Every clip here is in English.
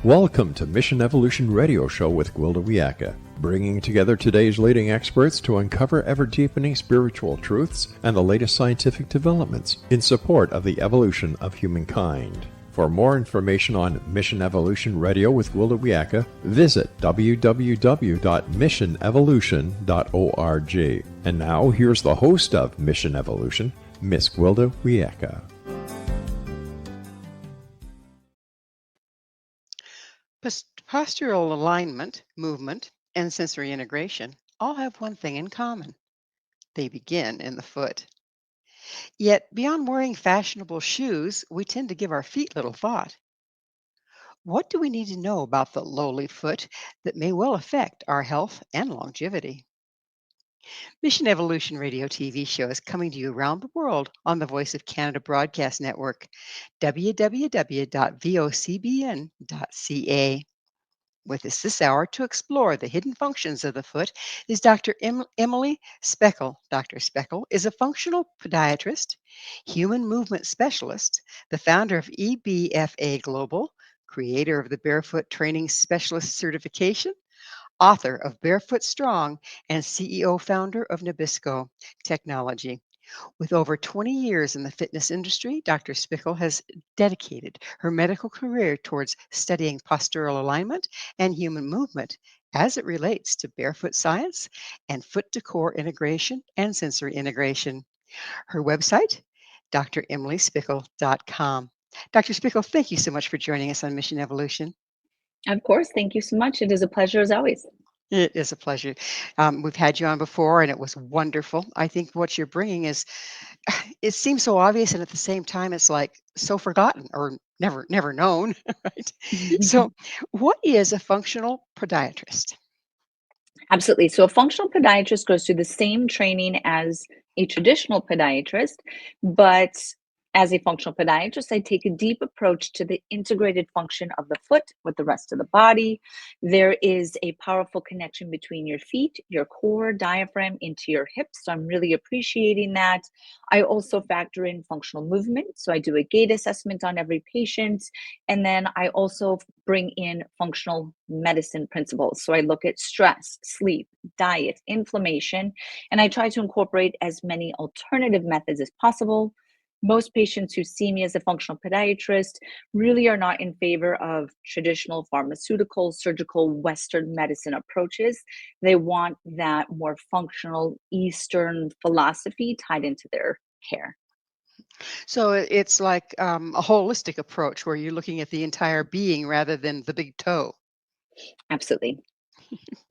Welcome to Mission Evolution Radio Show with Gwilda Wiyaka, bringing together today's leading experts to uncover ever-deepening spiritual truths and the latest scientific developments in support of the evolution of humankind. For more information on Mission Evolution Radio with Gwilda Wiyaka, visit www.missionevolution.org. And now, here's the host of Mission Evolution, Miss Gwilda Wiyaka. Postural alignment, movement, and sensory integration all have one thing in common. They begin in the foot. Yet, beyond wearing fashionable shoes, we tend to give our feet little thought. What do we need to know about the lowly foot that may well affect our health and longevity? Mission Evolution Radio TV show is coming to you around the world on the Voice of Canada Broadcast Network, www.vocbn.ca. With us this hour to explore the hidden functions of the foot is Dr. Emily Splichal. Dr. Splichal is a functional podiatrist, human movement specialist, the founder of EBFA Global, creator of the Barefoot Training Specialist Certification, author of Barefoot Strong and CEO founder of Naboso Technology. With over 20 years in the fitness industry, Dr. Splichal has dedicated her medical career towards studying postural alignment and human movement as it relates to barefoot science and foot-to-core integration and sensory integration. Her website, dremilysplichal.com. Dr. Splichal, thank you so much for joining us on Mission Evolution. Of course. Thank you so much. It is a pleasure as always. It is a pleasure. We've had you on before, and it was wonderful. I think what you're bringing is, it seems so obvious, and at the same time, it's like so forgotten or never known, right? So, what is a functional podiatrist? Absolutely. So a functional podiatrist goes through the same training as a traditional podiatrist, but as a functional podiatrist, I take a deep approach to the integrated function of the foot with the rest of the body. There is a powerful connection between your feet, your core, diaphragm into your hips. So I'm really appreciating that. I also factor in functional movement. So I do a gait assessment on every patient. And then I also bring in functional medicine principles. So I look at stress, sleep, diet, inflammation, and I try to incorporate as many alternative methods as possible. Most patients who see me as a functional podiatrist really are not in favor of traditional pharmaceutical, surgical, Western medicine approaches. They want that more functional Eastern philosophy tied into their care. So it's like a holistic approach where you're looking at the entire being rather than the big toe. Absolutely.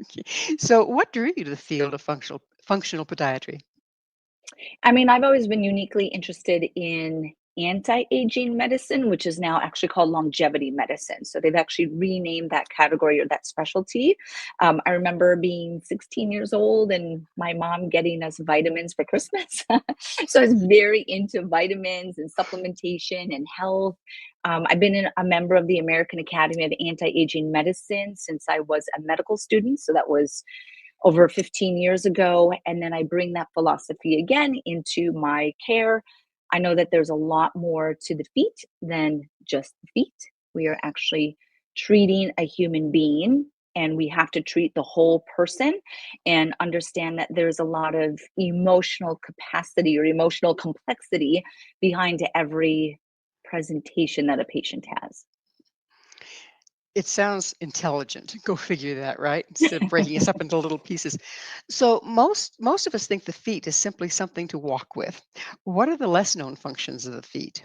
Okay. So, what drew you to the field of functional podiatry? I mean, I've always been uniquely interested in anti-aging medicine, which is now actually called longevity medicine. So they've actually renamed that category or that specialty. I remember being 16 years old and my mom getting us vitamins for Christmas. So I was very into vitamins and supplementation and health. I've been a member of the American Academy of Anti-Aging Medicine since I was a medical student. So that was over 15 years ago. And then I bring that philosophy again into my care. I know that there's a lot more to the feet than just the feet. We are actually treating a human being, and we have to treat the whole person and understand that there's a lot of emotional capacity or emotional complexity behind every presentation that a patient has. It sounds intelligent. Go figure that, right? Instead of breaking us up into little pieces. So most of us think the feet is simply something to walk with. What are the less known functions of the feet?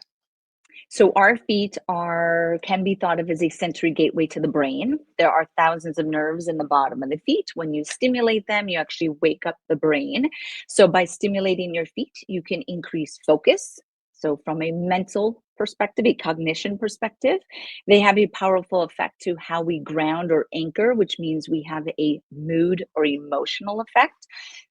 So our feet can be thought of as a sensory gateway to the brain. There are thousands of nerves in the bottom of the feet. When you stimulate them, you actually wake up the brain. So by stimulating your feet, you can increase focus. So from a mental perspective, a cognition perspective, they have a powerful effect to how we ground or anchor, which means we have a mood or emotional effect.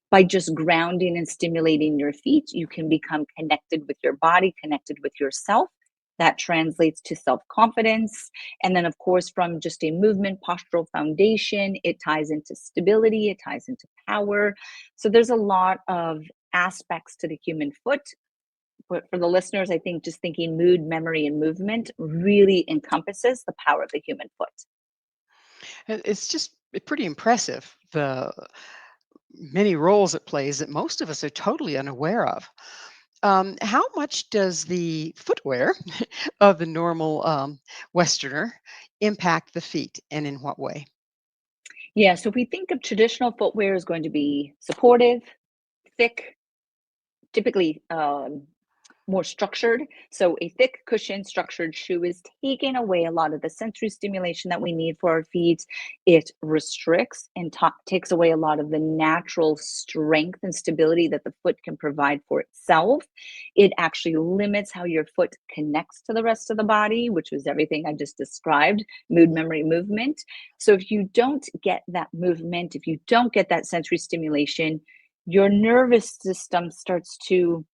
By just grounding and stimulating your feet, you can become connected with your body, connected with yourself. That translates to self-confidence. And then, of course, from just a movement postural foundation, it ties into stability, it ties into power. So there's a lot of aspects to the human foot. but for the listeners, I think just thinking mood, memory, and movement really encompasses the power of the human foot. It's just pretty impressive, the many roles it plays that most of us are totally unaware of. How much does the footwear of the normal Westerner impact the feet, and in what way? Yeah, so if we think of traditional footwear is going to be supportive, thick, typically more structured. So a thick cushion structured shoe is taking away a lot of the sensory stimulation that we need for our feet. It restricts and takes away a lot of the natural strength and stability that the foot can provide for itself. It actually limits how your foot connects to the rest of the body, which was everything I just described, mood, memory, movement. So if you don't get that movement, if you don't get that sensory stimulation, your nervous system starts to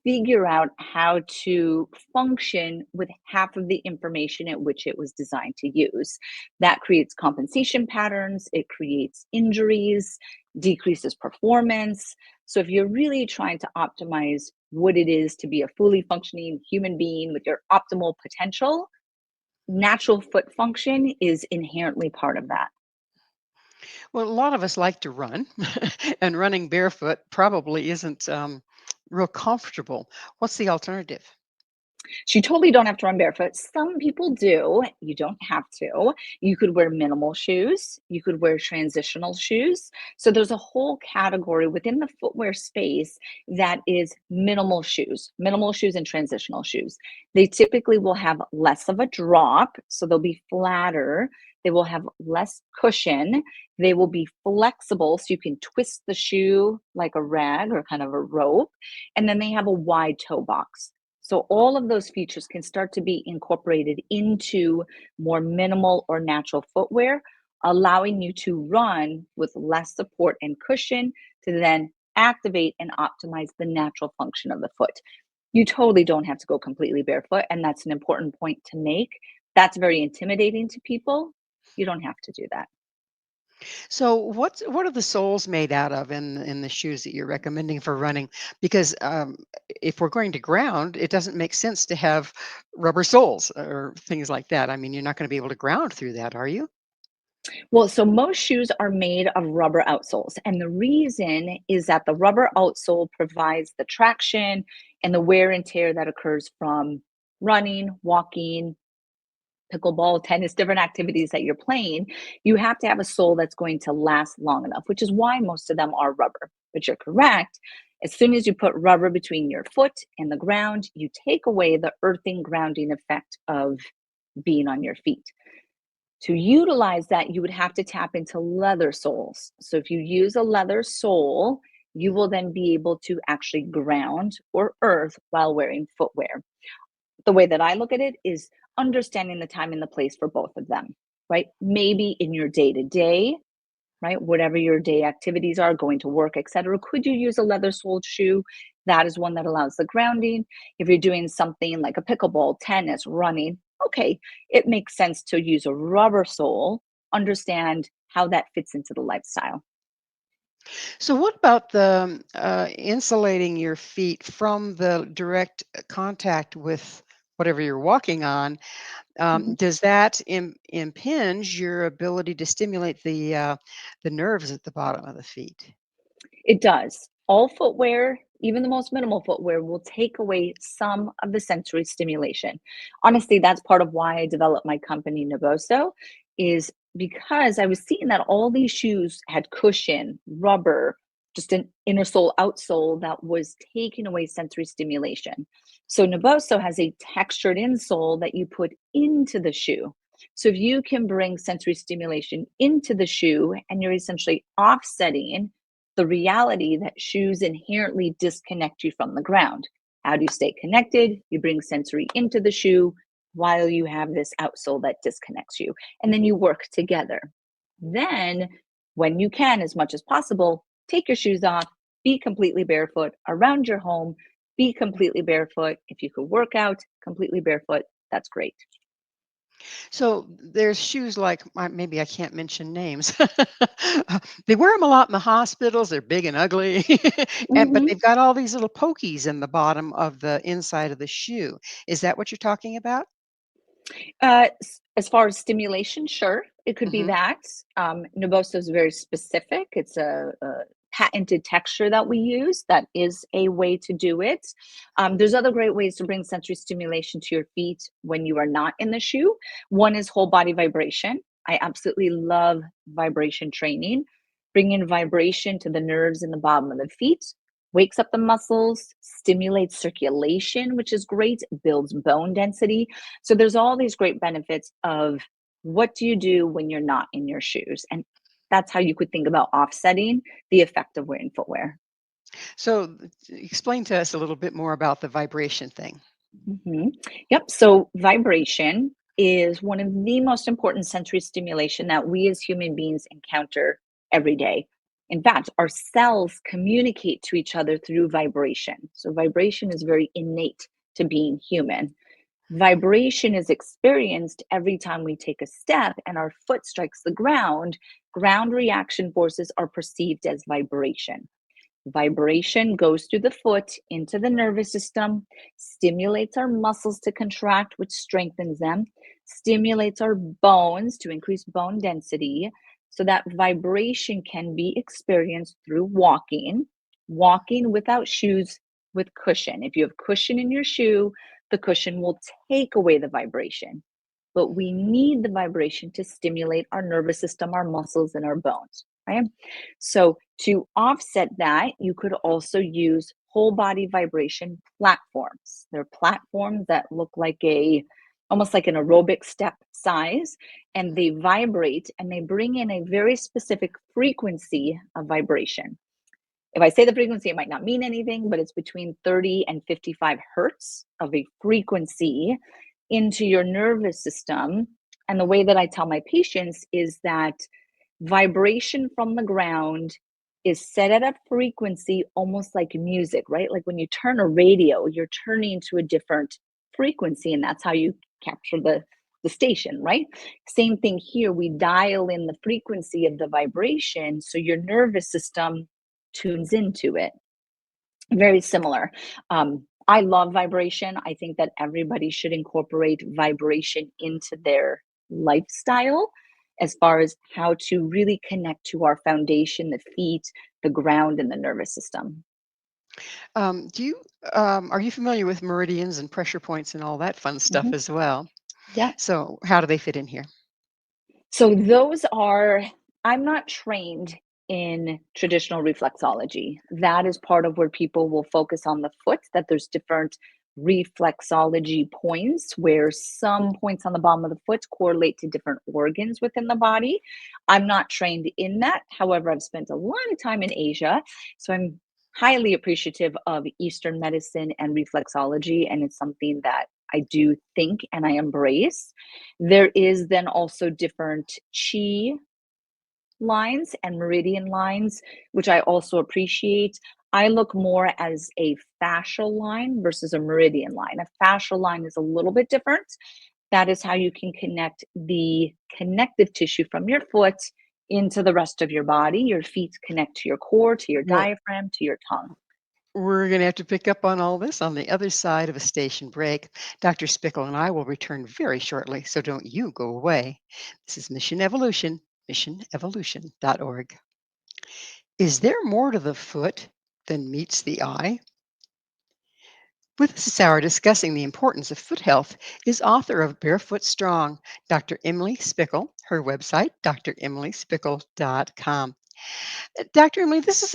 figure out how to function with half of the information at which it was designed to use. That creates compensation patterns, it creates injuries, decreases performance. So, if you're really trying to optimize what it is to be a fully functioning human being with your optimal potential, natural foot function is inherently part of that. Well, a lot of us like to run, and running barefoot probably isn't real comfortable. What's the alternative? So you totally don't have to run barefoot. Some people do. You don't have to. You could wear minimal shoes. You could wear transitional shoes. So there's a whole category within the footwear space that is minimal shoes and transitional shoes. They typically will have less of a drop, so they'll be flatter. They will have less cushion. They will be flexible, so you can twist the shoe like a rag or kind of a rope. And then they have a wide toe box. So all of those features can start to be incorporated into more minimal or natural footwear, allowing you to run with less support and cushion to then activate and optimize the natural function of the foot. You totally don't have to go completely barefoot, and that's an important point to make. That's very intimidating to people. You don't have to do that. So, what are the soles made out of in the shoes that you're recommending for running? Because if we're going to ground, it doesn't make sense to have rubber soles or things like that. I mean, you're not going to be able to ground through that, are you? Well, so most shoes are made of rubber outsoles. And the reason is that the rubber outsole provides the traction and the wear and tear that occurs from running, walking, pickleball, tennis, different activities that you're playing. You have to have a sole that's going to last long enough, which is why most of them are rubber. But you're correct. As soon as you put rubber between your foot and the ground, you take away the earthing grounding effect of being on your feet. To utilize that, you would have to tap into leather soles. So if you use a leather sole, you will then be able to actually ground or earth while wearing footwear. The way that I look at it is understanding the time and the place for both of them, right? Maybe in your day to day, right? Whatever your day activities are, going to work, etc. Could you use a leather soled shoe? That is one that allows the grounding. If you're doing something like a pickleball, tennis, running, okay, it makes sense to use a rubber sole, understand how that fits into the lifestyle. So, what about the insulating your feet from the direct contact with whatever you're walking on? Mhm. Does that impinge your ability to stimulate the nerves at the bottom of the feet? It does. All footwear, even the most minimal footwear, will take away some of the sensory stimulation. Honestly, that's part of why I developed my company, Naboso, is because I was seeing that all these shoes had cushion, rubber, just an inner sole, outsole that was taking away sensory stimulation. So Naboso has a textured insole that you put into the shoe. So if you can bring sensory stimulation into the shoe and you're essentially offsetting the reality that shoes inherently disconnect you from the ground. How do you stay connected? You bring sensory into the shoe while you have this outsole that disconnects you. And then you work together. Then, when you can, as much as possible, take your shoes off, be completely barefoot around your home, be completely barefoot. If you could work out completely barefoot, that's great. So there's shoes like maybe I can't mention names. They wear them a lot in the hospitals. They're big and ugly, but Mhm. they've got all these little pokies in the bottom of the inside of the shoe. Is that what you're talking about? As far as stimulation, sure, it could be Hmm. that. Naboso is very specific. It's a patented texture that we use. That is a way to do it. There's other great ways to bring sensory stimulation to your feet when you are not in the shoe. One is whole body vibration. I absolutely love vibration training. Bringing vibration to the nerves in the bottom of the feet wakes up the muscles, stimulates circulation, which is great, builds bone density. So there's all these great benefits of what do you do when you're not in your shoes? And that's how you could think about offsetting the effect of wearing footwear. So explain to us a little bit more about the vibration thing. Mhm. Yep. So vibration is one of the most important sensory stimulation that we as human beings encounter every day. In fact, our cells communicate to each other through vibration. So vibration is very innate to being human. Vibration is experienced every time we take a step and our foot strikes the ground. Ground reaction forces are perceived as vibration. Vibration goes through the foot into the nervous system, stimulates our muscles to contract, which strengthens them, stimulates our bones to increase bone density. So that vibration can be experienced through walking, walking without shoes with cushion. If you have cushion in your shoe, the cushion will take away the vibration. But we need the vibration to stimulate our nervous system, our muscles, and our bones, right? So to offset that, you could also use whole body vibration platforms. They're platforms that look like a almost like an aerobic step size, and they vibrate and they bring in a very specific frequency of vibration. If I say the frequency, it might not mean anything, but it's between 30 and 55 hertz of a frequency into your nervous system. And the way that I tell my patients is that vibration from the ground is set at a frequency almost like music, right? Like when you turn a radio, you're turning to a different frequency, and that's how you capture the station, right? Same thing here. We dial in the frequency of the vibration so your nervous system tunes into it. Very similar. I love vibration. I think that everybody should incorporate vibration into their lifestyle as far as how to really connect to our foundation, the feet, the ground, and the nervous system. Do you are you familiar with meridians and pressure points and all that fun stuff Mhm. as well? Yeah. So how do they fit in here? So those are, I'm not trained in traditional reflexology. That is part of where people will focus on the foot, that there's different reflexology points where some points on the bottom of the foot correlate to different organs within the body. I'm not trained in that. However, I've spent a lot of time in Asia, so I'm highly appreciative of Eastern medicine and reflexology, and it's something that I do think and I embrace. There is then also different chi lines and meridian lines, which I also appreciate. I look more as a fascial line versus a meridian line. A fascial line is a little bit different. That is how you can connect the connective tissue from your foot into the rest of your body. Your feet connect to your core, to your Well, diaphragm, to your tongue. we're going to have to pick up on all this on the other side of a station break. Dr. Spickle and I will return very shortly, so don't you go away. This is Mission Evolution, missionevolution.org. Is there more to the foot than meets the eye? With us this hour discussing the importance of foot health is author of Barefoot Strong, Dr. Emily Spickle. Her website, dremilyspickle.com. Dr. Emily, this is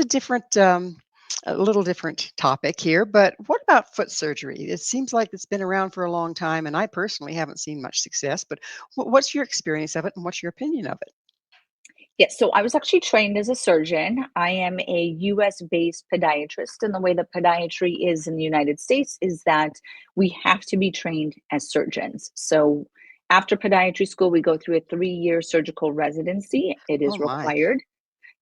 a little different topic here, but what about foot surgery? It seems like it's been around for a long time, and I personally haven't seen much success. But what's your experience of it, and what's your opinion of it? Yes, so I was actually trained as a surgeon. I am a US based podiatrist. And the way that podiatry is in the United States is that we have to be trained as surgeons. So after podiatry school, we go through a 3 year surgical residency. It Oh is my! required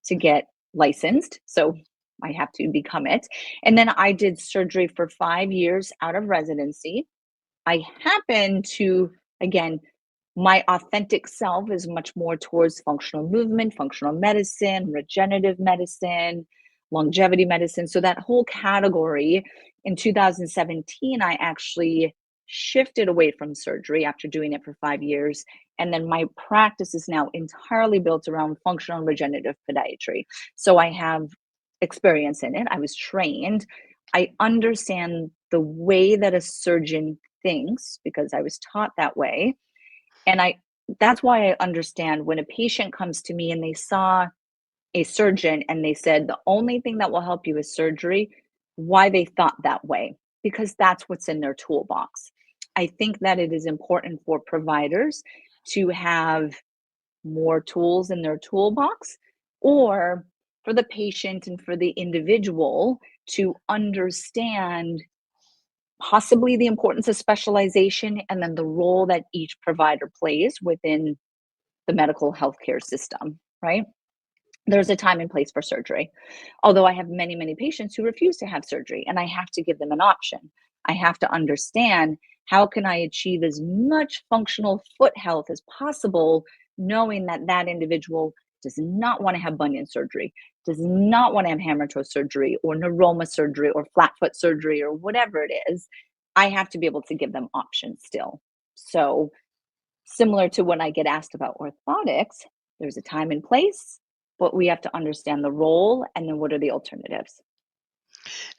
to get licensed. So I have to become it. And then I did surgery for 5 years out of residency. I happen to, again, My authentic self is much more towards functional movement, functional medicine, regenerative medicine, longevity medicine. So that whole category, in 2017, I actually shifted away from surgery after doing it for 5 years. And then my practice is now entirely built around functional and regenerative podiatry. So I have experience in it. I was trained. I understand the way that a surgeon thinks because I was taught that way. And that's why I understand when a patient comes to me and they saw a surgeon and they said the only thing that will help you is surgery, why they thought that way, because that's what's in their toolbox. I think that it is important for providers to have more tools in their toolbox, or for the patient and for the individual to understand possibly the importance of specialization and then the role that each provider plays within the medical healthcare system, right? There's a time and place for surgery. Although I have many, many patients who refuse to have surgery, and I have to give them an option. I have to understand, how can I achieve as much functional foot health as possible, knowing that that individual does not want to have bunion surgery, does not want to have hammer toe surgery or neuroma surgery or flat foot surgery or whatever it is. I have to be able to give them options still. So similar to when I get asked about orthotics, there's a time and place, but we have to understand the role and then what are the alternatives.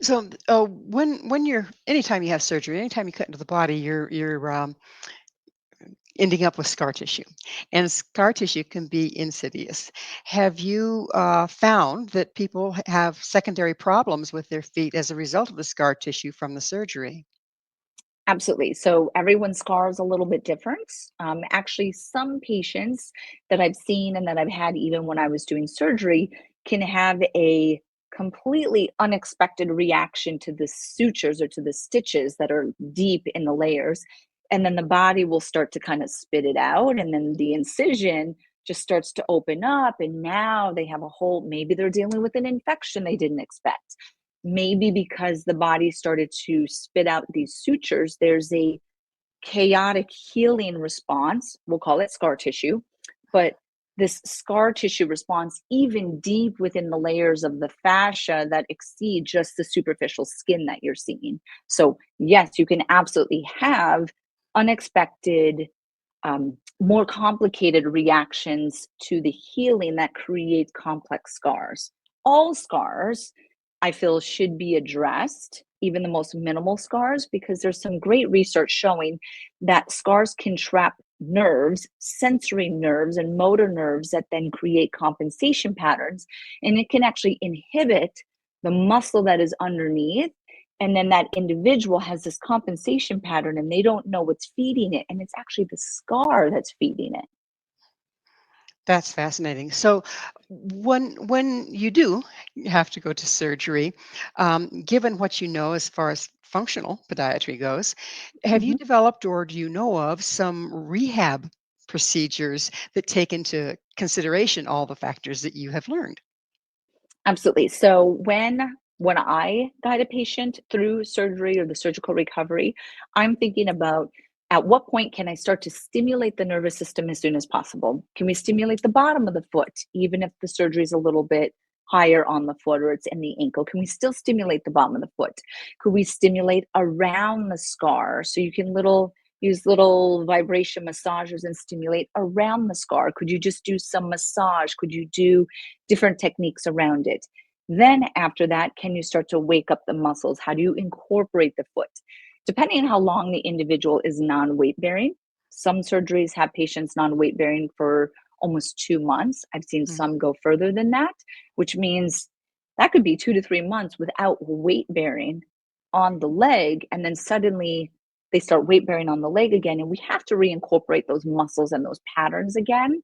So, when you're anytime you have surgery, anytime you cut into the body, you're ending up with scar tissue, and scar tissue can be insidious. Have you found that people have secondary problems with their feet as a result of the scar tissue from the surgery? Absolutely. So everyone's scar is a little bit different. Actually, some patients that I've seen and that I've had even when I was doing surgery can have a completely unexpected reaction to the sutures or to the stitches that are deep in the layers. And then the body will start to kind of spit it out. And then the incision just starts to open up. And now they have a whole, maybe they're dealing with an infection they didn't expect. Maybe because the body started to spit out these sutures, there's a chaotic healing response. We'll call it scar tissue. But this scar tissue response, even deep within the layers of the fascia that exceed just the superficial skin that you're seeing. So, yes, you can absolutely have unexpected, more complicated reactions to the healing that create complex scars. All scars, I feel, should be addressed, even the most minimal scars, because there's some great research showing that scars can trap nerves, sensory nerves, and motor nerves that then create compensation patterns. And it can actually inhibit the muscle that is underneath. And then that individual has this compensation pattern and they don't know what's feeding it. And it's actually the scar that's feeding it. That's fascinating. So, when you do have to go to surgery, given what you know as far as functional podiatry goes, have you Mhm. developed or do you know of some rehab procedures that take into consideration all the factors that you have learned? Absolutely. So when I guide a patient through surgery or the surgical recovery, I'm thinking about, at what point can I start to stimulate the nervous system as soon as possible? Can we stimulate the bottom of the foot, even if the surgery is a little bit higher on the foot or it's in the ankle? Can we still stimulate the bottom of the foot? Could we stimulate around the scar so you can use little vibration massagers and stimulate around the scar? Could you just do some massage? Could you do different techniques around it? Then, after that, can you start to wake up the muscles? How do you incorporate the foot? Depending on how long the individual is non weight bearing, some surgeries have patients non weight bearing for almost 2 months. I've seen Mm. some go further than that, which means that could be 2 to 3 months without weight bearing on the leg. And then suddenly they start weight bearing on the leg again. And we have to reincorporate those muscles and those patterns again.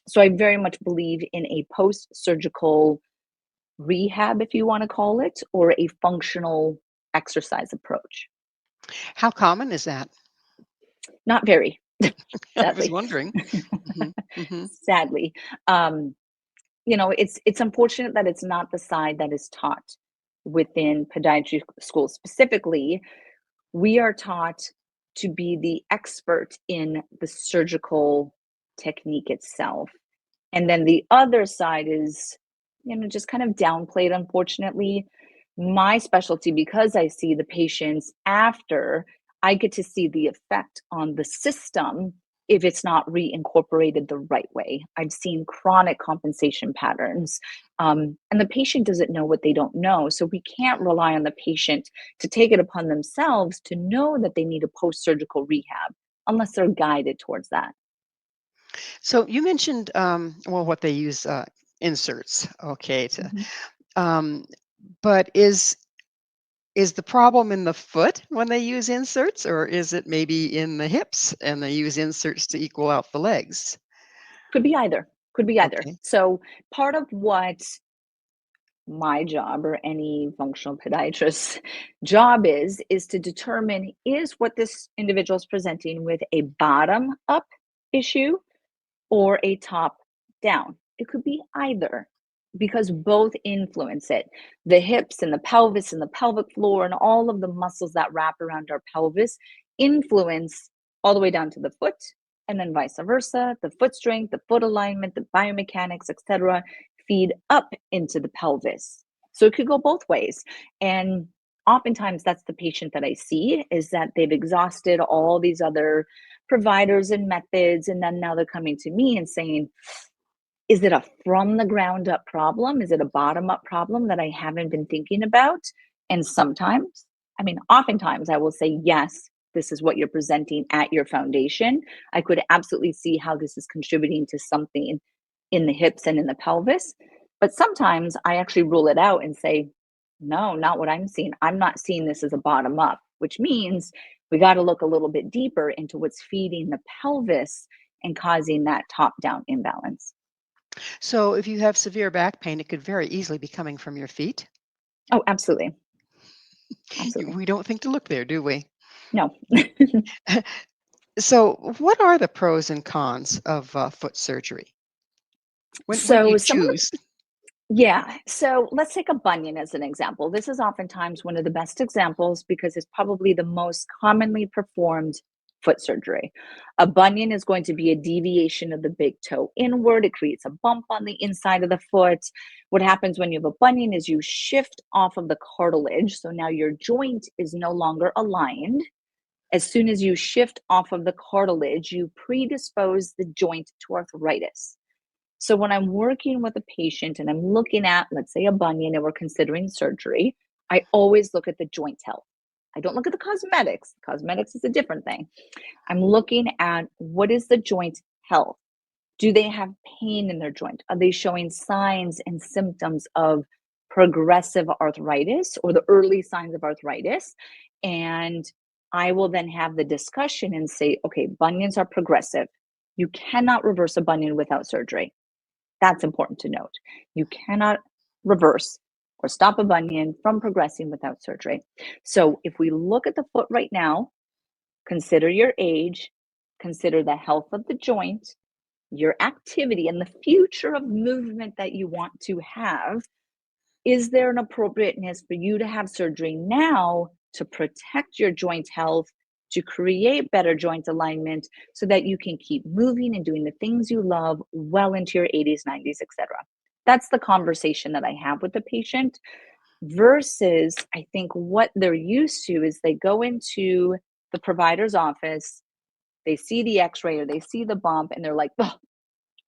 So I very much believe in a post surgical rehab, if you want to call it, or a functional exercise approach. How common is that? Not very, I was sadly. wondering. Mhm, mhm. Sadly. Um, it's unfortunate that it's not the side that is taught within podiatry schools specifically. We are taught to be the expert in the surgical technique itself. And then the other side is, just kind of downplayed, unfortunately. My specialty, because I see the patients after, I get to see the effect on the system if it's not reincorporated the right way. I've seen chronic compensation patterns, and the patient doesn't know what they don't know. So we can't rely on the patient to take it upon themselves to know that they need a post-surgical rehab unless they're guided towards that. So you mentioned, what they use, inserts. Okay, Mhm. um, but is the problem in the foot when they use inserts, or is it maybe in the hips and they use inserts to equal out the legs? Could be either. Could be either. Okay. So part of what my job or any functional podiatrist's job is to determine, is what this individual is presenting with a bottom up issue or a top down. It could be either, because both influence it. The hips and the pelvis and the pelvic floor and all of the muscles that wrap around our pelvis influence all the way down to the foot, and then vice versa. The foot strength, the foot alignment, the biomechanics, etc., feed up into the pelvis. So it could go both ways. And oftentimes that's the patient that I see, is that they've exhausted all these other providers and methods, and then now they're coming to me and saying, is it a from the ground up problem? Is it a bottom up problem that I haven't been thinking about? And sometimes, oftentimes I will say, yes, this is what you're presenting at your foundation. I could absolutely see how this is contributing to something in the hips and in the pelvis. But sometimes I actually rule it out and say, no, not what I'm seeing. I'm not seeing this as a bottom up, which means we got to look a little bit deeper into what's feeding the pelvis and causing that top down imbalance. So if you have severe back pain, it could very easily be coming from your feet. Oh, absolutely. Absolutely. We don't think to look there, do we? No. So what are the pros and cons of foot surgery? When you So choose? yeah. So let's take a bunion as an example. This is oftentimes one of the best examples because it's probably the most commonly performed foot surgery. A bunion is going to be a deviation of the big toe inward. It creates a bump on the inside of the foot. What happens when you have a bunion is you shift off of the cartilage. So now your joint is no longer aligned. As soon as you shift off of the cartilage, you predispose the joint to arthritis. So when I'm working with a patient and I'm looking at, let's say, a bunion and we're considering surgery, I always look at the joint health. I don't look at the cosmetics. Cosmetics is a different thing. I'm looking at, what is the joint health? Do they have pain in their joint? Are they showing signs and symptoms of progressive arthritis or the early signs of arthritis? And I will then have the discussion and say, okay, bunions are progressive. You cannot reverse a bunion without surgery. That's important to note. You cannot reverse or stop a bunion from progressing without surgery. So if we look at the foot right now, consider your age, consider the health of the joint, your activity, and the future of movement that you want to have. Is there an appropriateness for you to have surgery now to protect your joint health, to create better joint alignment so that you can keep moving and doing the things you love well into your 80s, 90s, etc.? That's the conversation that I have with the patient, versus I think what they're used to is they go into the provider's office, they see the x-ray or they see the bump, and they're like, oh,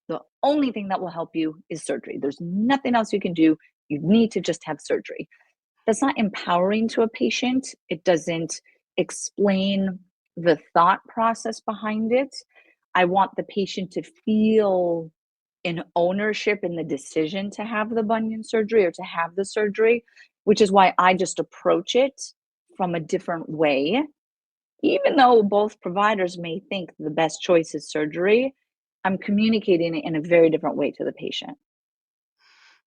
the only thing that will help you is surgery. There's nothing else you can do. You need to just have surgery. That's not empowering to a patient. It doesn't explain the thought process behind it. I want the patient to feel an ownership in the decision to have the bunion surgery or to have the surgery, which is why I just approach it from a different way. Even though both providers may think the best choice is surgery, I'm communicating it in a very different way to the patient.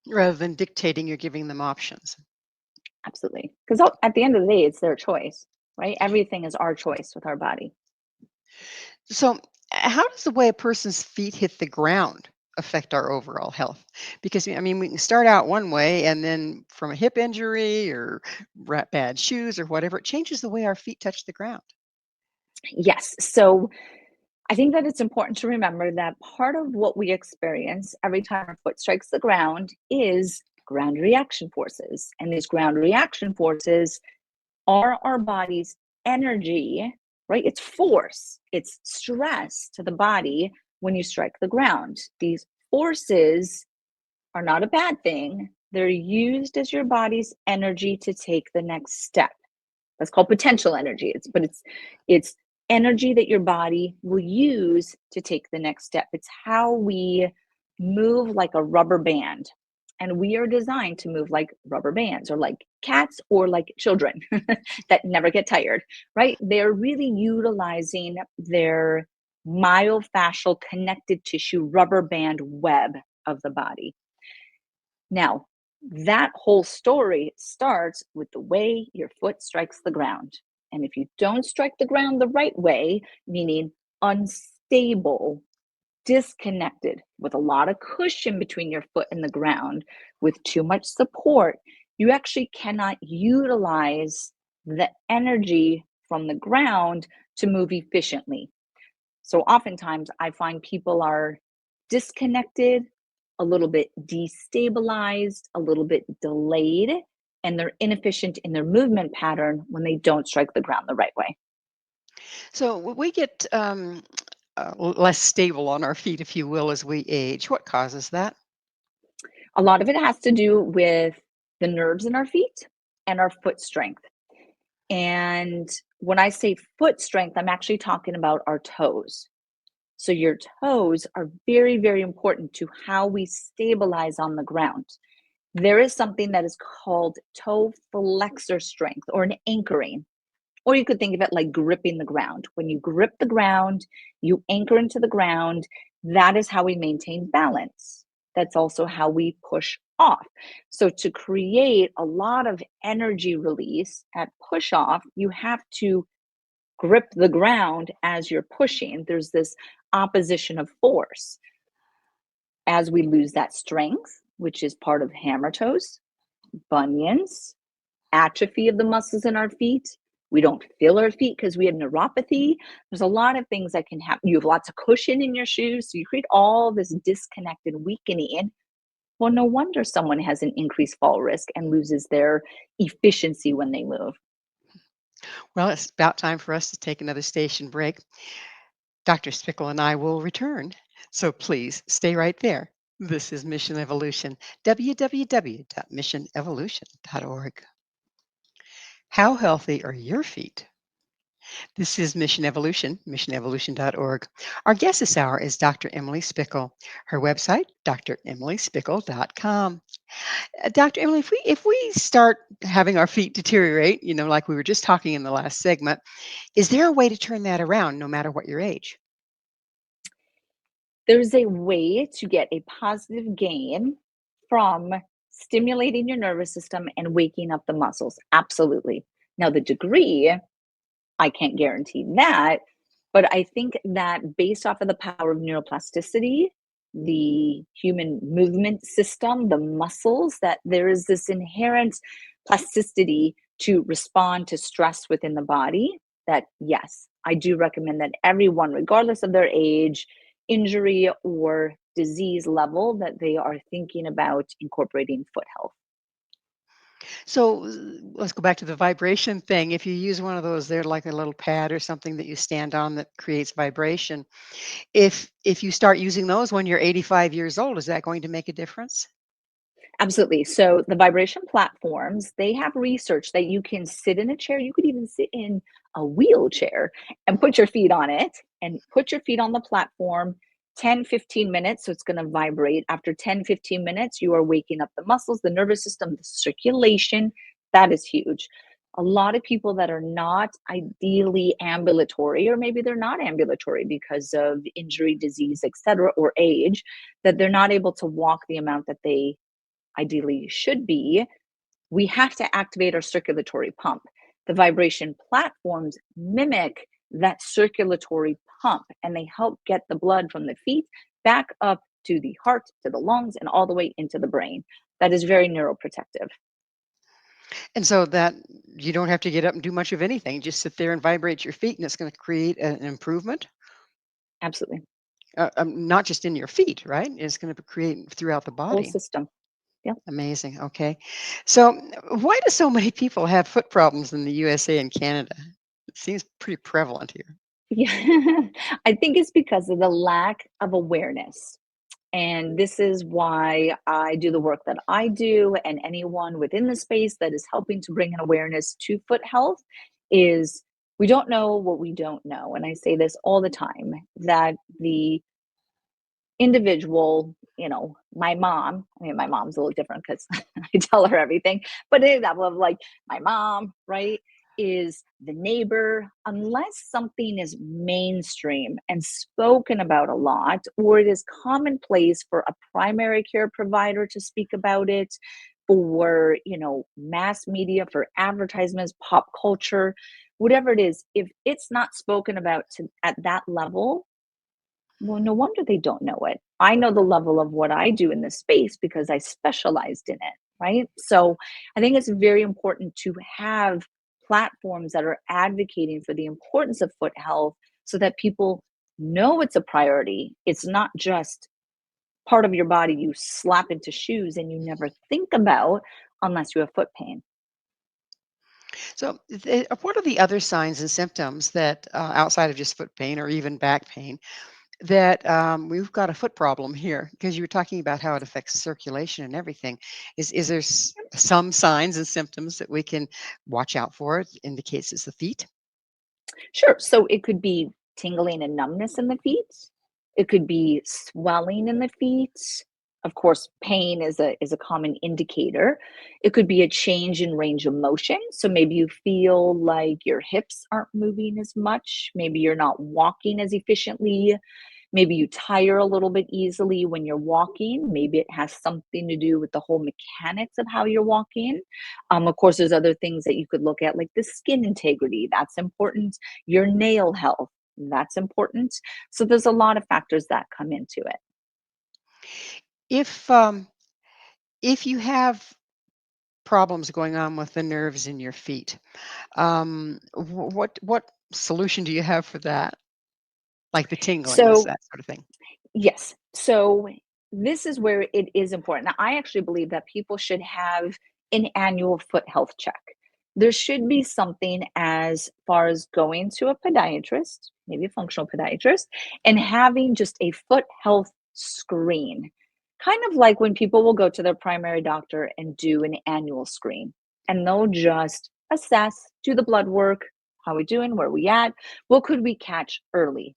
Rather than dictating, you're giving them options. Absolutely. Because at the end of the day, it's their choice, right? Everything is our choice with our body. So, how does the way a person's feet hit the ground affect our overall health? Because we can start out one way, and then from a hip injury or bad shoes or whatever, it changes the way our feet touch the ground. Yes. So I think that it's important to remember that part of what we experience every time our foot strikes the ground is ground reaction forces. And these ground reaction forces are our body's energy, right? It's force, it's stress to the body when you strike the ground. These forces are not a bad thing. They're used as your body's energy to take the next step. That's called potential energy. It's energy that your body will use to take the next step. It's how we move like a rubber band. And we are designed to move like rubber bands or like cats or like children that never get tired, right? They're really utilizing their myofascial connective tissue rubber band web of the body. Now, that whole story starts with the way your foot strikes the ground. And if you don't strike the ground the right way, meaning unstable, disconnected, with a lot of cushion between your foot and the ground, with too much support, you actually cannot utilize the energy from the ground to move efficiently. So oftentimes I find people are disconnected, a little bit destabilized, a little bit delayed, and they're inefficient in their movement pattern when they don't strike the ground the right way. So we get less stable on our feet, if you will, as we age. What causes that? A lot of it has to do with the nerves in our feet and our foot strength. And when I say foot strength, I'm actually talking about our toes. So your toes are very, very important to how we stabilize on the ground. There is something that is called toe flexor strength or an anchoring. Or you could think of it like gripping the ground. When you grip the ground, you anchor into the ground. That is how we maintain balance. That's also how we push off. So, to create a lot of energy release at push off, you have to grip the ground as you're pushing. There's this opposition of force. As we lose that strength, which is part of hammer toes, bunions, atrophy of the muscles in our feet. We don't feel our feet because we have neuropathy. There's a lot of things that can happen. You have lots of cushion in your shoes. So you create all this disconnected weakening. Well, no wonder someone has an increased fall risk and loses their efficiency when they move. Well, it's about time for us to take another station break. Dr. Spickle and I will return. So please stay right there. This is Mission Evolution, www.missionevolution.org. How healthy are your feet? This is Mission Evolution, missionevolution.org. Our guest this hour is Dr. Emily Spickle. Her website, dremilyspickle.com. Dr. Emily, if we start having our feet deteriorate, like we were just talking in the last segment, is there a way to turn that around no matter what your age? There's a way to get a positive gain from stimulating your nervous system and waking up the muscles. Absolutely. Now, the degree, I can't guarantee that, but I think that based off of the power of neuroplasticity, the human movement system, the muscles, that there is this inherent plasticity to respond to stress within the body. That, yes, I do recommend that everyone, regardless of their age, injury, or disease level, that they are thinking about incorporating foot health. So let's go back to the vibration thing. If you use one of those, they're like a little pad or something that you stand on that creates vibration. If you start using those when you're 85 years old, is that going to make a difference? Absolutely. So the vibration platforms, they have research that you can sit in a chair. You could even sit in a wheelchair and put your feet on it and put your feet on the platform 10, 15 minutes. So it's going to vibrate. After 10, 15 minutes, you are waking up the muscles, the nervous system, the circulation. That is huge. A lot of people that are not ideally ambulatory, or maybe they're not ambulatory because of injury, disease, etc., or age, that they're not able to walk the amount that they ideally should be, we have to activate our circulatory pump. The vibration platforms mimic that circulatory pump, and they help get the blood from the feet back up to the heart, to the lungs, and all the way into the brain. That is very neuroprotective. And so that you don't have to get up and do much of anything. Just sit there and vibrate your feet, and it's going to create an improvement. Absolutely. Not just in your feet, right? It's going to create throughout the Whole body. system. Yep. Amazing. Okay. So, why do so many people have foot problems in the USA and Canada? It seems pretty prevalent here. Yeah. I think it's because of the lack of awareness. And this is why I do the work that I do, and anyone within the space that is helping to bring an awareness to foot health is we don't know what we don't know. And I say this all the time that the individual, my mom, I mean, my mom's a little different because I tell her everything, but an example of like my mom, right, is the neighbor, unless something is mainstream and spoken about a lot, or it is commonplace for a primary care provider to speak about it, for, mass media, for advertisements, pop culture, whatever it is, if it's not spoken about at that level, well, no wonder they don't know it. I know the level of what I do in this space because I specialized in it, right? So I think it's very important to have platforms that are advocating for the importance of foot health so that people know it's a priority. It's not just part of your body you slap into shoes and you never think about unless you have foot pain. So, what are the other signs and symptoms that, outside of just foot pain or even back pain, that we've got a foot problem here? Because you were talking about how it affects circulation and everything. Is there some signs and symptoms that we can watch out for? It indicates it's the feet. Sure. So it could be tingling and numbness in the feet. It could be swelling in the feet. Of course, pain is a common indicator. It could be a change in range of motion. So maybe you feel like your hips aren't moving as much. Maybe you're not walking as efficiently. Maybe you tire a little bit easily when you're walking. Maybe it has something to do with the whole mechanics of how you're walking. Of course, there's other things that you could look at, like the skin integrity. That's important. Your nail health. That's important. So there's a lot of factors that come into it. If um, if you have problems going on with the nerves in your feet, what solution do you have for that? Like the tinglings, So that sort of thing. yes. So this is where it is important. Now, I actually believe that people should have an annual foot health check. There should be something as far as going to a podiatrist, maybe a functional podiatrist, and having just a foot health screen. Kind of like when people will go to their primary doctor and do an annual screen, and they'll just assess, do the blood work, how we doing, where we at, what could we catch early.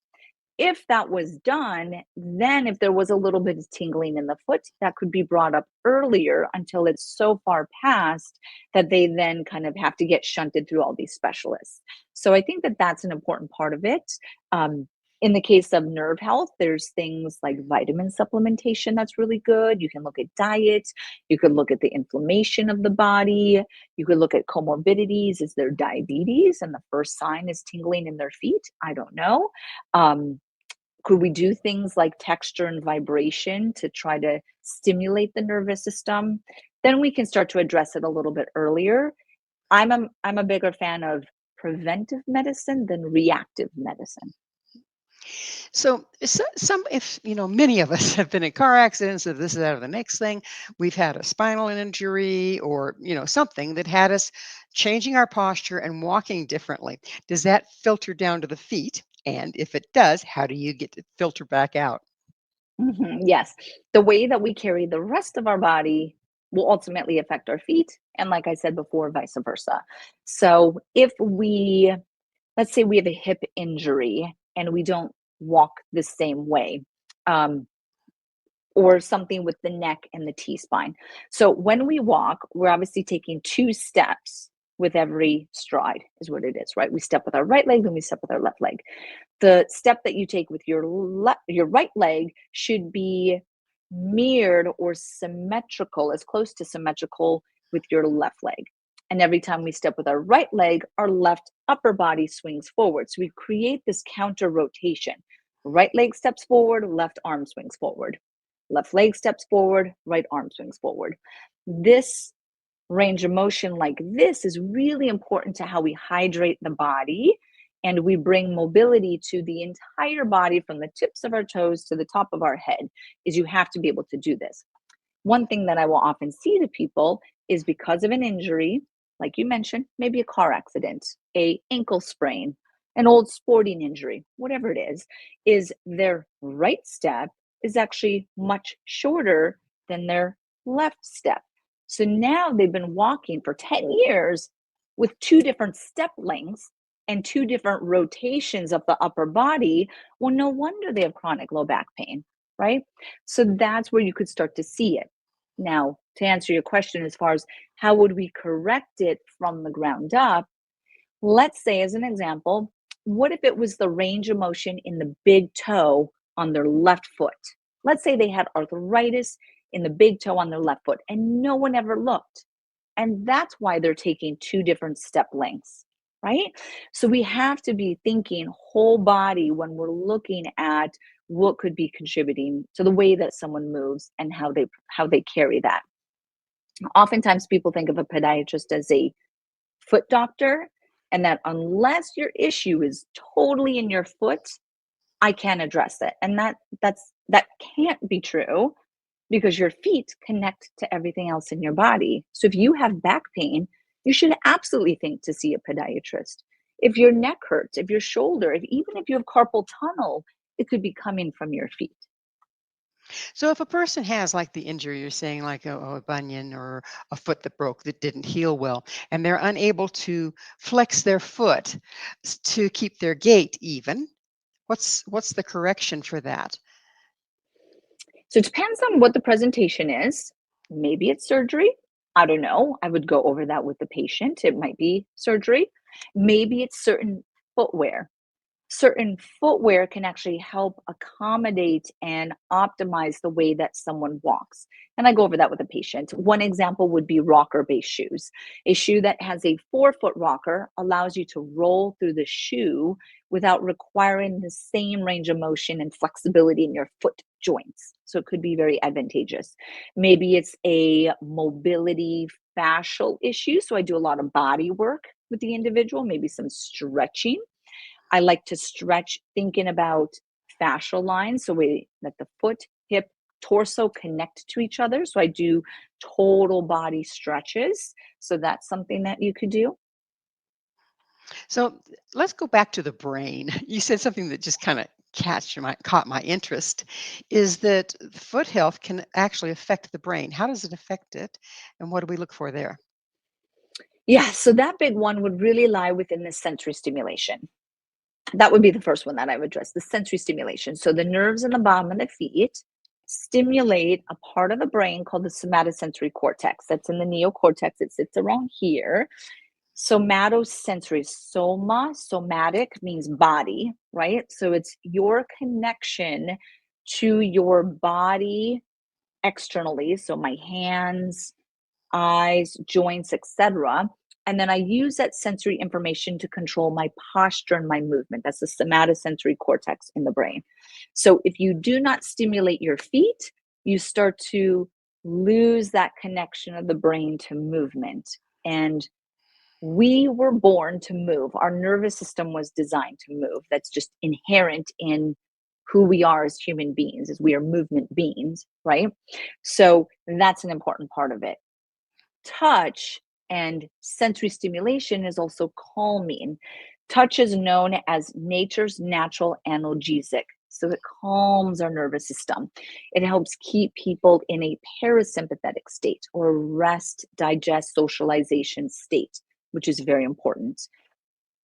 If that was done, then if there was a little bit of tingling in the foot, that could be brought up earlier until it's so far past that they then kind of have to get shunted through all these specialists. So I think that that's an important part of it. Um, in the case of nerve health, there's things like vitamin supplementation that's really good. You can look at diet. You could look at the inflammation of the body. You could look at comorbidities. Is there diabetes? And the first sign is tingling in their feet? I don't know. Um, could we do things like texture and vibration to try to stimulate the nervous system? Then we can start to address it a little bit earlier. I'm a bigger fan of preventive medicine than reactive medicine. So, some, if many of us have been in car accidents, if this is out of the next thing, we've had a spinal injury or something that had us changing our posture and walking differently. Does that filter down to the feet? And if it does, how do you get to filter back out? Yes. The way that we carry the rest of our body will ultimately affect our feet. And like I said before, vice versa. So if let's say we have a hip injury and we don't walk the same way, um, or something with the neck and the T spine. So when we walk, we're obviously taking 2 steps with every stride, is what it is, right? We step with our right leg, then we step with our left leg. The step that you take with your right leg should be mirrored or symmetrical, as close to symmetrical with your left leg. And every time we step with our right leg, our left upper body swings forward. So we create this counter rotation. Right leg steps forward, left arm swings forward. Left leg steps forward, right arm swings forward. This Range of motion like this is really important to how we hydrate the body, and we bring mobility to the entire body from the tips of our toes to the top of our head. Is you have to be able to do this. One thing that I will often see to people is because of an injury, like you mentioned, maybe a car accident, a ankle sprain, an old sporting injury, whatever it is their right step is actually much shorter than their left step. So now they've been walking for 10 years with two different step lengths and two different rotations of the upper body. Well, no wonder they have chronic low back pain, right? So that's where you could start to see it. Now, to answer your question as far as how would we correct it from the ground up, let's say as an example, what if it was the range of motion in the big toe on their left foot? Let's say they had arthritis in the big toe on their left foot and no one ever looked. And that's why they're taking two different step lengths, right? So we have to be thinking whole body when we're looking at what could be contributing to the way that someone moves and how they carry that. Oftentimes people think of a podiatrist as a foot doctor, and that unless your issue is totally in your foot, I can't address it. And that can't be true, because your feet connect to everything else in your body. So if you have back pain, you should absolutely think to see a podiatrist. If your neck hurts, if your shoulder, even if you have carpal tunnel, it could be coming from your feet. So if a person has like the injury you're saying, like a bunion or a foot that broke that didn't heal well, and they're unable to flex their foot to keep their gait even, what's the correction for that? So it depends on what the presentation is. Maybe it's surgery. I don't know. I would go over that with the patient. It might be surgery. Maybe it's certain footwear. Certain footwear can actually help accommodate and optimize the way that someone walks. And I go over that with a patient. One example would be rocker-based shoes. A shoe that has a 4-foot rocker allows you to roll through the shoe without requiring the same range of motion and flexibility in your foot joints. So it could be very advantageous. Maybe it's a mobility fascial issue. So I do a lot of body work with the individual, maybe some stretching. I like to stretch thinking about fascial lines, so that the foot, hip, torso connect to each other. So I do total body stretches. So that's something that you could do. So let's go back to the brain. You said something that just kind of caught my interest, is that foot health can actually affect the brain. How does it affect it, and what do we look for there? Yeah, so that big one would really lie within the sensory stimulation. That would be the first one that I would address, the sensory stimulation. So the nerves in the bottom of the feet stimulate a part of the brain called the somatosensory cortex. That's in the neocortex. It sits around here. Somatosensory, somatic means body, right? So it's your connection to your body externally. So my hands, eyes, joints, etc. And then I use that sensory information to control my posture and my movement. That's the somatosensory cortex in the brain. So if you do not stimulate your feet, you start to lose that connection of the brain to movement. And we were born to move. Our nervous system was designed to move. That's just inherent in who we are as human beings, as we are movement beings, right? So that's an important part of it. Touch and sensory stimulation is also calming. Touch is known as nature's natural analgesic. So it calms our nervous system. It helps keep people in a parasympathetic state, or rest, digest, socialization state, which is very important.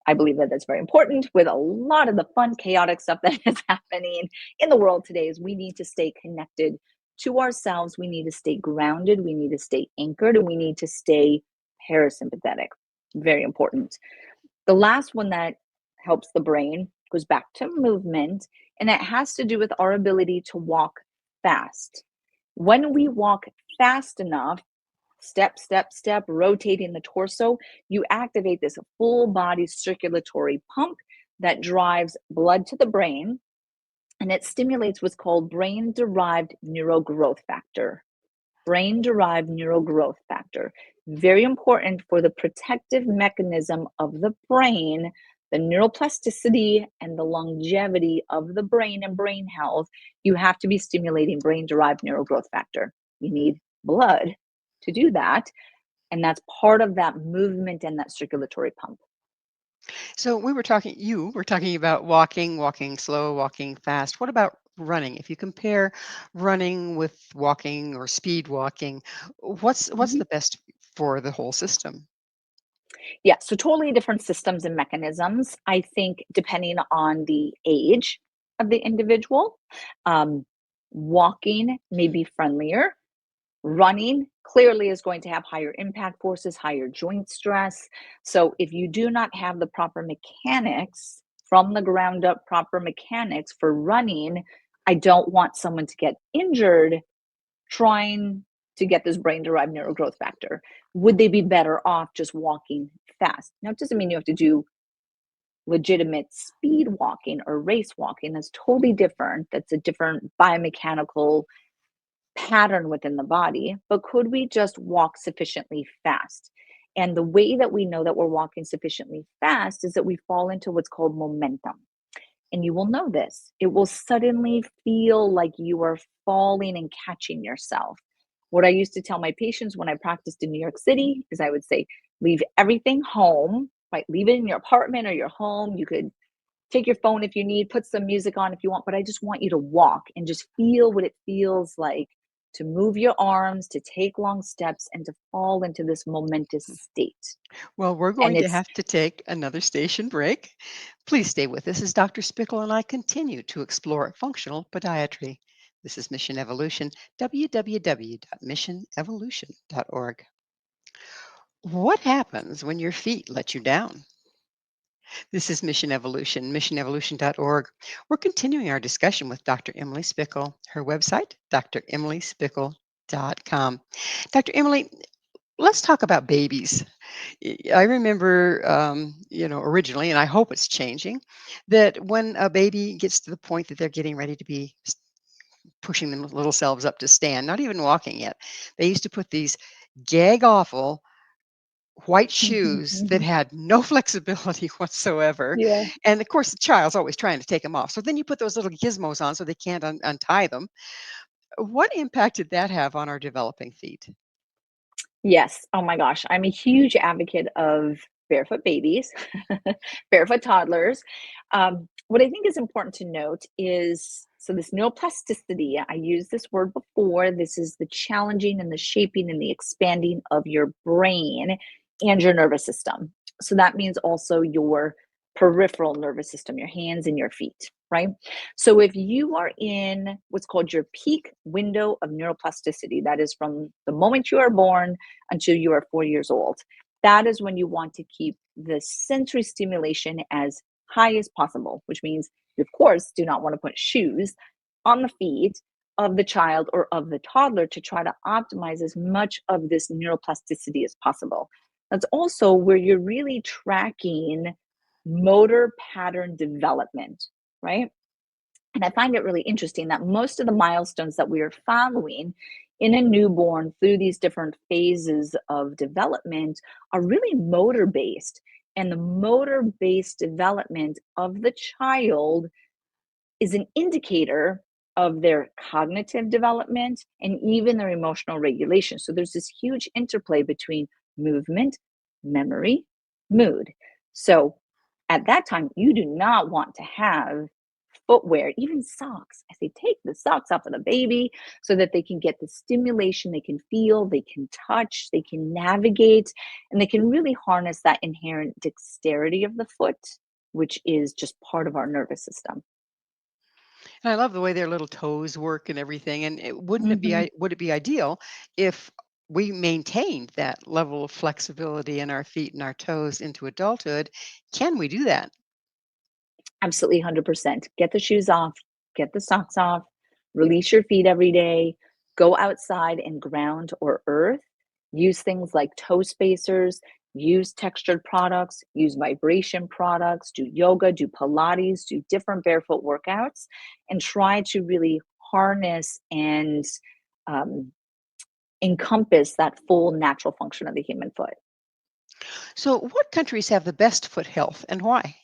I believe that that's very important with a lot of the fun, chaotic stuff that is happening in the world today. Is we need to stay connected to ourselves. We need to stay grounded. We need to stay anchored, and we need to stay parasympathetic. Very important. The last one that helps the brain goes back to movement, and it has to do with our ability to walk fast. When we walk fast enough, step, step, step, rotating the torso, you activate this full body circulatory pump that drives blood to the brain, and it stimulates what's called brain-derived neurogrowth factor. Brain-derived neurogrowth factor. very important for the protective mechanism of the brain, the neuroplasticity and the longevity of the brain and brain health. You have to be stimulating brain-derived neurogrowth factor. You need blood to do that, and that's part of that movement and that circulatory pump. So you were talking about walking, walking slow, walking fast. What about running? If you compare running with walking or speed walking, what's Mhm. the best for the whole system? Yeah, so totally different systems and mechanisms. I think depending on the age of the individual, um, walking may be friendlier. Running clearly is going to have higher impact forces, higher joint stress. So if you do not have the proper mechanics from the ground up, proper mechanics for running, I don't want someone to get injured trying to get this brain derived neurogrowth factor. Would they be better off just walking fast? Now, it doesn't mean you have to do legitimate speed walking or race walking. That's totally different. That's a different biomechanical pattern within the body. But could we just walk sufficiently fast? And the way that we know that we're walking sufficiently fast is that we fall into what's called momentum. And you will know this. It will suddenly feel like you are falling and catching yourself. What I used to tell my patients when I practiced in New York City is I would say, leave everything home, right? Leave it in your apartment or your home. You could take your phone if you need, put some music on if you want, but I just want you to walk and just feel what it feels like to move your arms, to take long steps, and to fall into this momentous state. Well, we're And going to it's have to take another station break. Please stay with us as Dr. Spickle and I continue to explore functional podiatry. This is Mission Evolution, www.missionevolution.org. What happens when your feet let you down? This is Mission Evolution, missionevolution.org. We're continuing our discussion with Dr. Emily Spickle. Her website, dremilyspickle.com. Dr. Emily, let's talk about babies. I remember, originally, and I hope it's changing, that when a baby gets to the point that they're getting ready to be pushing them little selves up to stand, not even walking yet, they used to put these gag awful white shoes that had no flexibility whatsoever. yeah. And of course, the child's always trying to take them off. So then you put those little gizmos on so they can't untie them. What impact did that have on our developing feet? Yes. Oh my gosh. I'm a huge advocate of barefoot babies, barefoot toddlers. What I think is important to note is so this neuroplasticity, I used this word before. This is the challenging and the shaping and the expanding of your brain and your nervous system. So that means also your peripheral nervous system, your hands and your feet, right? So if you are in what's called your peak window of neuroplasticity, that is from the moment you are born until you are 4 years old. That is when you want to keep the sensory stimulation as high as possible, which means you, of course, do not want to put shoes on the feet of the child or of the toddler to try to optimize as much of this neuroplasticity as possible. That's also where you're really tracking motor pattern development, right? And I find it really interesting that most of the milestones that we are following in a newborn through these different phases of development are really motor based. And the motor based development of the child is an indicator of their cognitive development and even their emotional regulation. So there's this huge interplay between movement, memory, mood. So at that time, you do not want to have footwear, even socks. I say take the socks off of the baby so that they can get the stimulation, they can feel, they can touch, they can navigate, and they can really harness that inherent dexterity of the foot, which is just part of our nervous system. And I love the way their little toes work and everything. And Mhm. would it be ideal if we maintained that level of flexibility in our feet and our toes into adulthood? Can we do that? Absolutely 100%. Get the shoes off, get the socks off, release your feet every day, go outside and ground or earth. Use things like toe spacers, use textured products, use vibration products, do yoga, do Pilates, do different barefoot workouts, and try to really harness and um, encompass that full natural function of the human foot. So, what countries have the best foot health and why?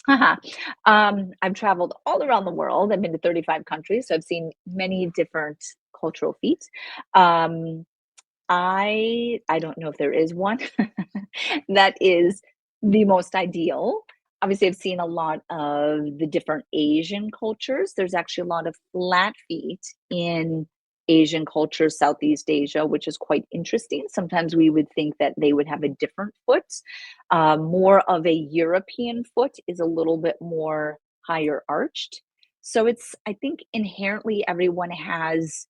I've traveled all around the world. I've been to 35 countries, so I've seen many different cultural feet. Um, I don't know if there is one that is the most ideal. Obviously, I've seen a lot of the different Asian cultures. There's actually a lot of flat feet in Asian culture, Southeast Asia, which is quite interesting. Sometimes we would think that they would have a different foot. More of a European foot is a little bit more higher arched. So it's, I think inherently everyone has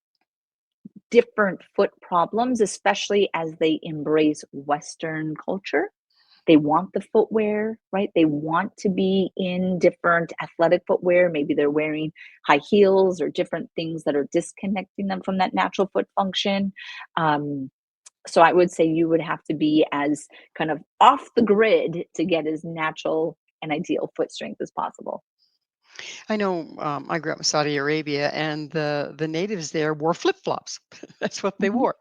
different foot problems, especially as they embrace Western culture. They want the footwear, right? They want to be in different athletic footwear. Maybe they're wearing high heels or different things that are disconnecting them from that natural foot function. Um, so I would say you would have to be as kind of off the grid to get as natural and ideal foot strength as possible. I know I grew up in Saudi Arabia, and the natives there wore flip flops. That's what they Mhm. wore.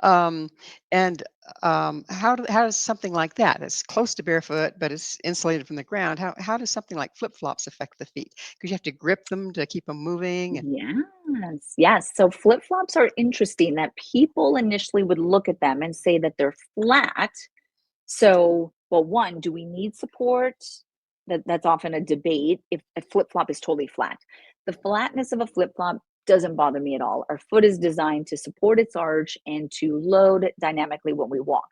Um, and how does something like that? It's close to barefoot, but it's insulated from the ground. How does something like flip flops affect the feet? Because you have to grip them to keep them moving. And Yes, yes. So flip-flops are interesting that people initially would look at them and say that they're flat. So, well, one, do we need support? That's often a debate if a flip-flop is totally flat. The flatness of a flip-flop doesn't bother me at all. Our foot is designed to support its arch and to load dynamically when we walk.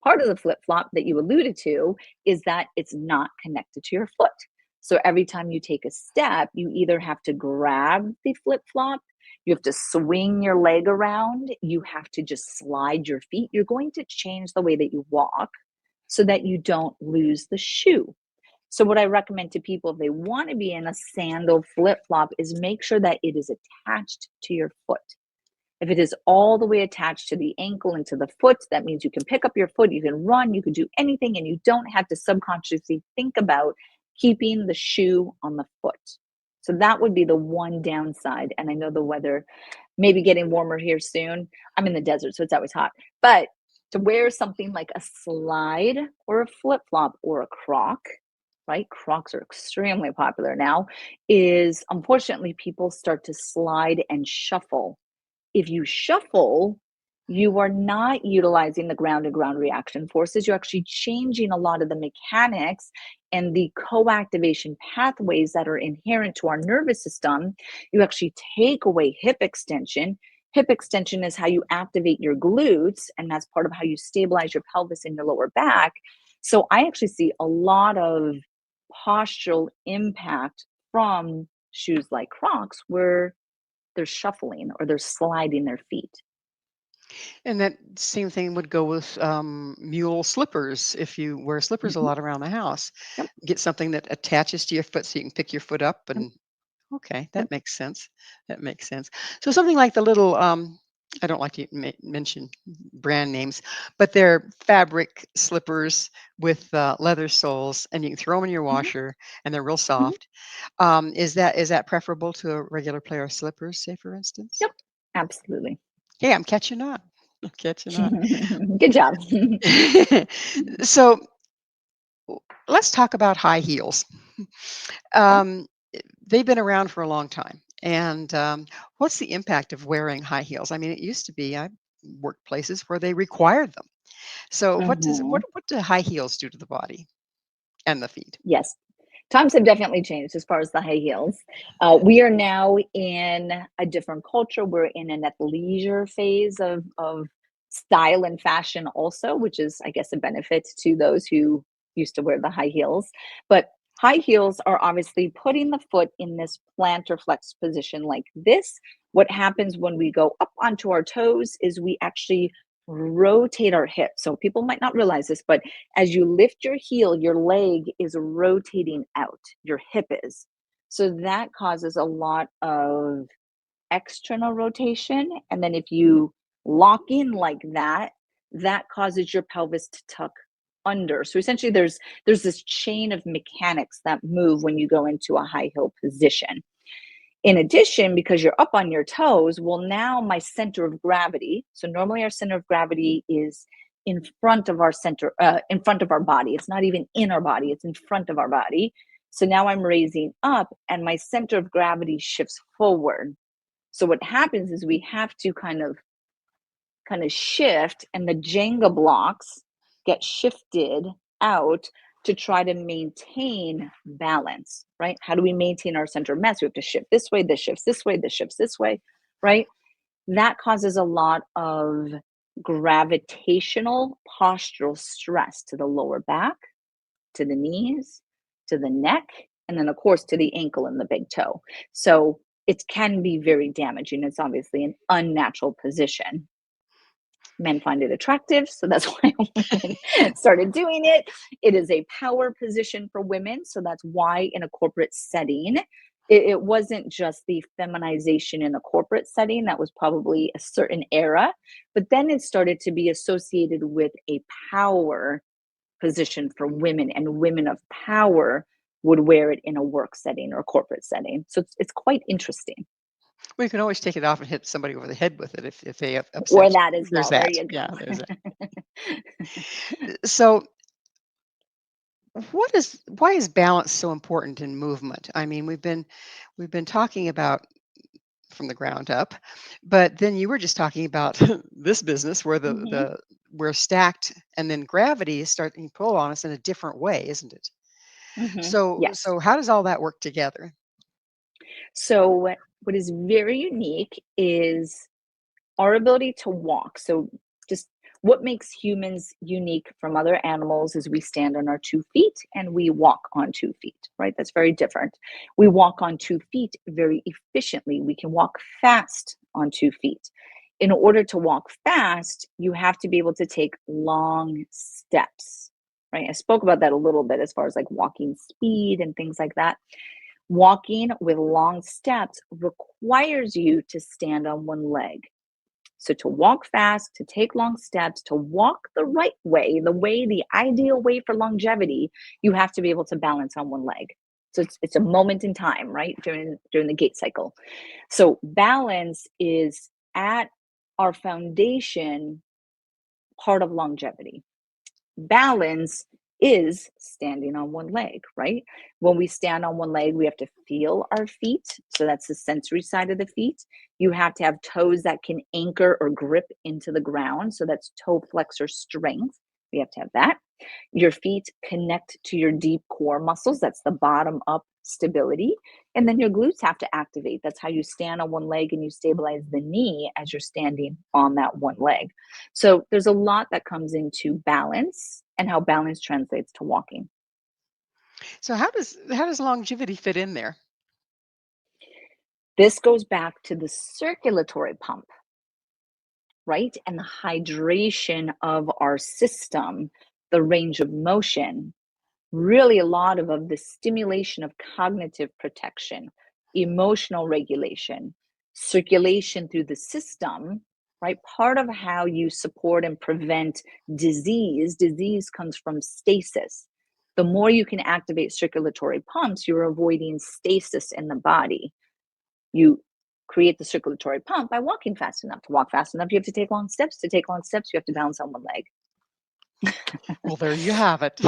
Part of the flip flop that you alluded to is that it's not connected to your foot. So every time you take a step, you either have to grab the flip flop, you have to swing your leg around, you have to just slide your feet. You're going to change the way that you walk so that you don't lose the shoe. So, what I recommend to people if they want to be in a sandal flip flop is make sure that it is attached to your foot. If it is all the way attached to the ankle and to the foot, that means you can pick up your foot, you can run, you can do anything, and you don't have to subconsciously think about keeping the shoe on the foot. So that would be the one downside. And I know the weather may be getting warmer here soon. I'm in the desert, so it's always hot. But to wear something like a slide or a flip flop or a croc, right? Crocs are extremely popular now, is unfortunately people start to slide and shuffle. If you shuffle, you are not utilizing the ground to ground reaction forces. You're actually changing a lot of the mechanics and the co-activation pathways that are inherent to our nervous system. You actually take away hip extension. Hip extension is how you activate your glutes, and that's part of how you stabilize your pelvis and your lower back. So I actually see a lot of postural impact from shoes like Crocs where they're shuffling or they're sliding their feet. And that same thing would go with mule slippers. If you wear slippers a Mhm. lot around the house, Yep, get something that attaches to your foot so you can pick your foot up. yep, And okay, yep. that makes sense. That makes sense. So something like the little I don't like to mention brand names, but they're fabric slippers with leather soles, and you can throw them in your Mhm, washer, and they're real mhm. soft. Is that preferable to a regular pair of slippers, say for instance? Yep, absolutely. Yeah, I'm catching on. I'm catching on. Good job. So let's talk about high heels. Okay. Um, they've been around for a long time. And what's the impact of wearing high heels? I mean, it used to be I worked places where they required them. So Mhm. what do high heels do to the body and the feet? Yes. Times have definitely changed as far as the high heels. We are now in a different culture. We're in an athleisure phase of style and fashion also, which is, I guess, a benefit to those who used to wear the high heels. But high heels are obviously putting the foot in this plantar flex position like this. What happens when we go up onto our toes is we actually rotate our hips. So people might not realize this, but as you lift your heel, your leg is rotating out, your hip is. So that causes a lot of external rotation. And then if you lock in like that, that causes your pelvis to tuck under. So essentially there's this chain of mechanics that move when you go into a high heel position. In addition, because you're up on your toes, well, now my center of gravity, so normally our center of gravity is in front of our in front of our body. It's not even in our body, it's in front of our body. So now I'm raising up and my center of gravity shifts forward. So what happens is we have to kind of shift, and the Jenga blocks get shifted out to try to maintain balance, right? How do we maintain our center of mass? We have to shift this way, this shifts this way, this shifts this way, right? That causes a lot of gravitational postural stress to the lower back, to the knees, to the neck, and then, of course, to the ankle and the big toe. So it can be very damaging. It's obviously an unnatural position. Men find it attractive, so that's why women started doing it. It is a power position for women, so that's why in a corporate setting, it wasn't just the feminization in a corporate setting. That was probably a certain era, but then it started to be associated with a power position for women, and women of power would wear it in a work setting or a corporate setting. So it's quite interesting. Well, you can always take it off and hit somebody over the head with it if they Or upset you. that as There's well. There that. you go. Yeah, there's that. So why is balance so important in movement? I mean, we've been talking about from the ground up, but then you were just talking about this business where Mhm. we're stacked and then gravity is starting to pull on us in a different way, isn't it? So Yes. so how does all that work together? So what is very unique is our ability to walk. So just what makes humans unique from other animals is we stand on our 2 feet and we walk on 2 feet, right? That's very different. We walk on 2 feet very efficiently. We can walk fast on 2 feet. In order to walk fast, you have to be able to take long steps, right? I spoke about that a little bit as far as like walking speed and things like that. Walking with long steps requires you to stand on one leg. So to walk fast, to take long steps, to walk the right way, the ideal way for longevity, you have to be able to balance on one leg. So it's a moment in time, right? During the gait cycle. So balance is at our foundation part of longevity. Balance is standing on one leg, right? When we stand on one leg, we have to feel our feet. So that's the sensory side of the feet. You have to have toes that can anchor or grip into the ground. So that's toe flexor strength. We have to have that. Your feet connect to your deep core muscles. That's the bottom up stability. And then your glutes have to activate. That's how you stand on one leg and you stabilize the knee as you're standing on that one leg. So there's a lot that comes into balance and how balance translates to walking. So how does longevity fit in there? This goes back to the circulatory pump, right? And the hydration of our system, the range of motion. Really a lot of the stimulation of cognitive protection, emotional regulation, circulation through the system, right? Part of how you support and prevent disease comes from stasis. The more you can activate circulatory pumps, you're avoiding stasis in the body. You create the circulatory pump by walking fast enough. To walk fast enough, you have to take long steps. To take long steps, you have to balance on one leg. Well, there you have it.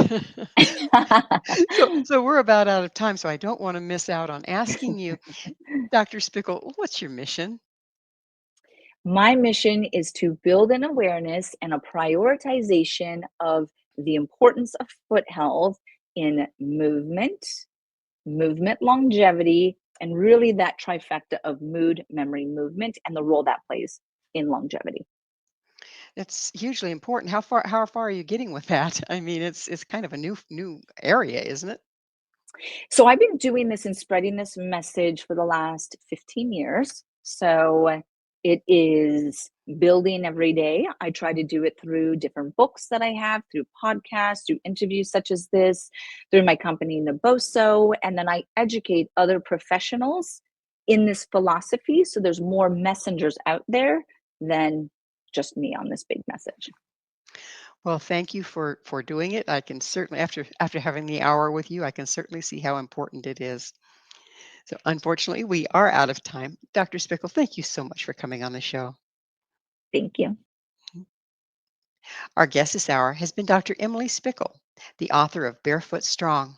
So we're about out of time, so I don't want to miss out on asking you, Dr. Spickle, what's your mission? My mission is to build an awareness and a prioritization of the importance of foot health in movement longevity, and really that trifecta of mood, memory, movement, and the role that plays in longevity. It's hugely important. How far are you getting with that? I mean, it's kind of a new area, isn't it? So I've been doing this and spreading this message for the last 15 years. So it is building every day. I try to do it through different books that I have, through podcasts, through interviews such as this, through my company Naboso, and then I educate other professionals in this philosophy. So there's more messengers out there than just me on this big message. Well, thank you for doing it. I can certainly after having the hour with you, I can certainly see how important it is. So, unfortunately, we are out of time. Dr. Spickle, thank you so much for coming on the show. Thank you. Our guest this hour has been Dr. Emily Spickle, the author of Barefoot Strong.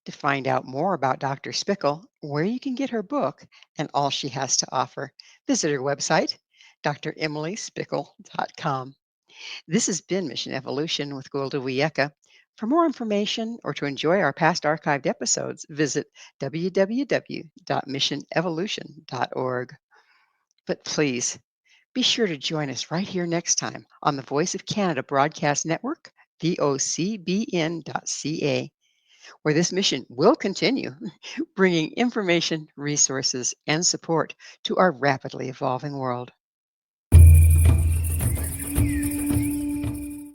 To find out more about Dr. Spickle, where you can get her book, and all she has to offer, visit her website, dremilyspickle.com. This has been Mission Evolution with Gwilda Wiyaka. For more information or to enjoy our past archived episodes, visit www.missionevolution.org. But please be sure to join us right here next time on the Voice of Canada Broadcast Network, vocbn.ca, where this mission will continue, bringing information, resources, and support to our rapidly evolving world.